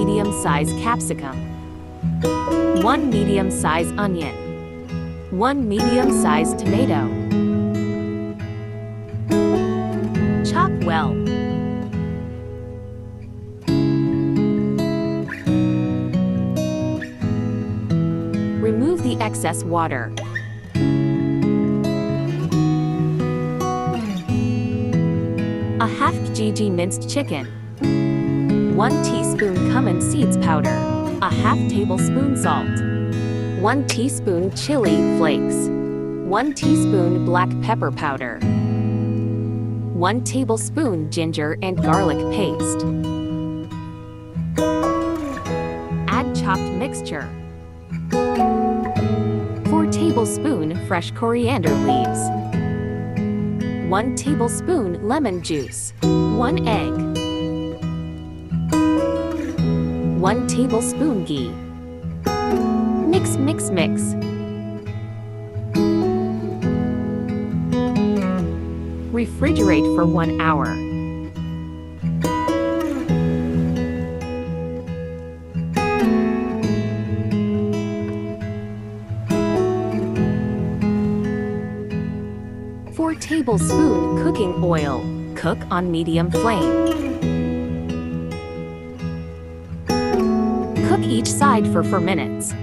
medium-sized capsicum, 1 medium-sized onion, 1 medium-sized tomato. Chop well. Remove the excess water. A half kg minced chicken, 1 teaspoon cumin seeds powder, a half tablespoon salt, 1 teaspoon chili flakes, 1 teaspoon black pepper powder, 1 tablespoon ginger and garlic paste. Add chopped mixture. 4 tablespoon fresh coriander leaves, 1 tablespoon lemon juice, 1 egg, 1 tablespoon ghee. Mix, mix, mix. Refrigerate for 1 hour. Four tablespoon cooking oil. Cook on medium flame. Cook each side for 4 minutes.